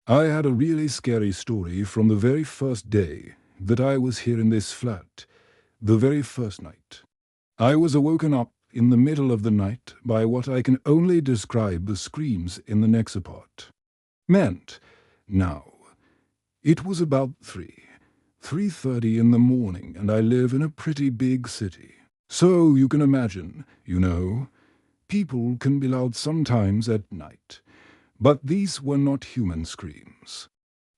I had a really scary story from the very first day that I was here in this flat, the very first night. I was awoken up in the middle of the night by what I can only describe as screams in the next apartment. Now, it was about 3:30 in the morning, and I live in a pretty big city. So you can imagine, people can be loud sometimes at night. But these were not human screams.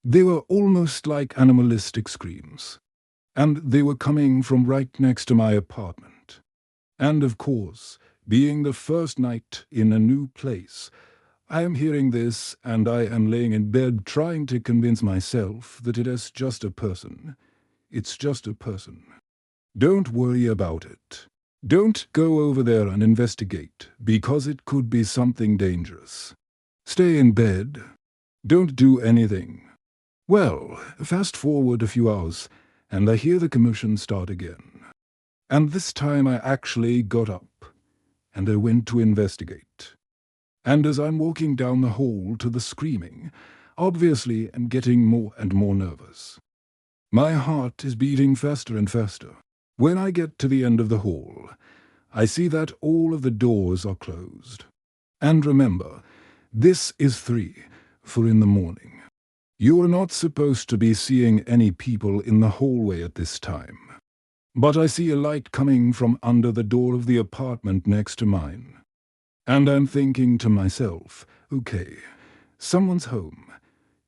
They were almost like animalistic screams. And they were coming from right next to my apartment. And of course, being the first night in a new place, I am hearing this and I am laying in bed trying to convince myself that it is just a person. It's just a person. Don't worry about it. Don't go over there and investigate, because it could be something dangerous. Stay in bed. Don't do anything. Well, fast forward a few hours, and I hear the commotion start again. And this time I actually got up, and I went to investigate. And as I'm walking down the hall to the screaming, obviously I'm getting more and more nervous. My heart is beating faster and faster. When I get to the end of the hall, I see that all of the doors are closed. And remember, this is 4 in the morning. You are not supposed to be seeing any people in the hallway at this time. But I see a light coming from under the door of the apartment next to mine. And I'm thinking to myself, okay, someone's home.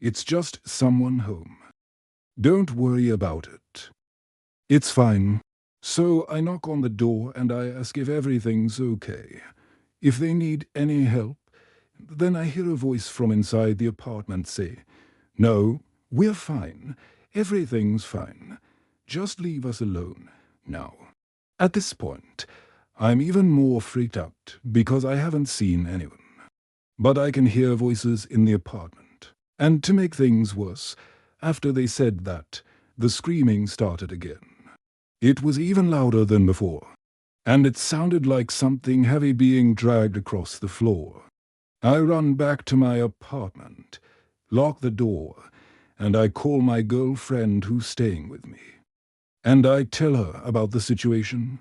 It's just someone home. Don't worry about it. It's fine. So I knock on the door and I ask if everything's okay. If they need any help. Then I hear a voice from inside the apartment say, "No, we're fine. Everything's fine. Just leave us alone now." At this point, I'm even more freaked out because I haven't seen anyone. But I can hear voices in the apartment. And to make things worse, after they said that, the screaming started again. It was even louder than before, and it sounded like something heavy being dragged across the floor. I run back to my apartment, lock the door, and I call my girlfriend who's staying with me. And I tell her about the situation.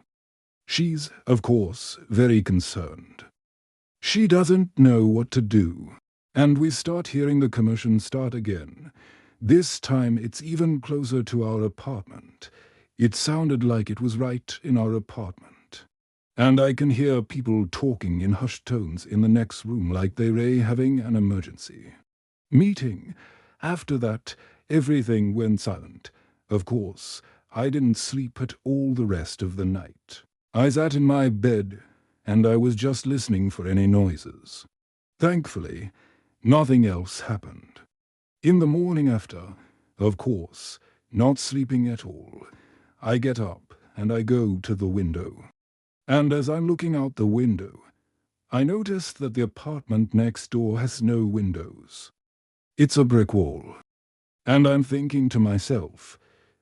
She's, of course, very concerned. She doesn't know what to do, and we start hearing the commotion start again. This time it's even closer to our apartment. It sounded like it was right in our apartment. And I can hear people talking in hushed tones in the next room like they're having an emergency meeting. After that, everything went silent. Of course, I didn't sleep at all the rest of the night. I sat in my bed, and I was just listening for any noises. Thankfully, nothing else happened. In the morning after, of course, not sleeping at all, I get up and I go to the window. And as I'm looking out the window, I notice that the apartment next door has no windows. It's a brick wall. And I'm thinking to myself,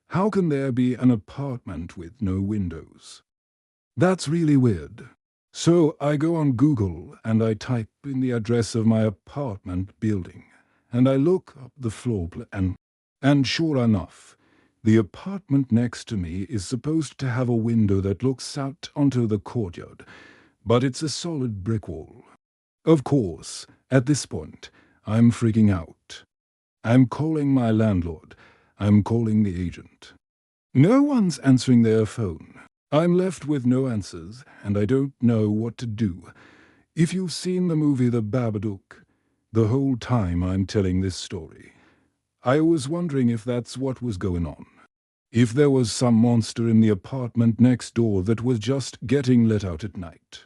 how can there be an apartment with no windows? That's really weird. So I go on Google and I type in the address of my apartment building, and I look up the floor plan, and sure enough, the apartment next to me is supposed to have a window that looks out onto the courtyard, but it's a solid brick wall. Of course, at this point, I'm freaking out. I'm calling my landlord. I'm calling the agent. No one's answering their phone. I'm left with no answers, and I don't know what to do. If you've seen the movie The Babadook, the whole time I'm telling this story, I was wondering if that's what was going on. If there was some monster in the apartment next door that was just getting let out at night.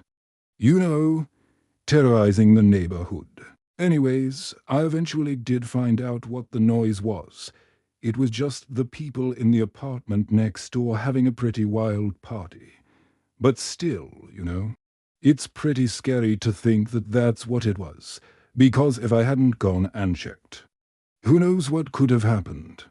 Terrorizing the neighborhood. Anyways, I eventually did find out what the noise was. It was just the people in the apartment next door having a pretty wild party. But still, it's pretty scary to think that that's what it was, because if I hadn't gone and checked, who knows what could have happened.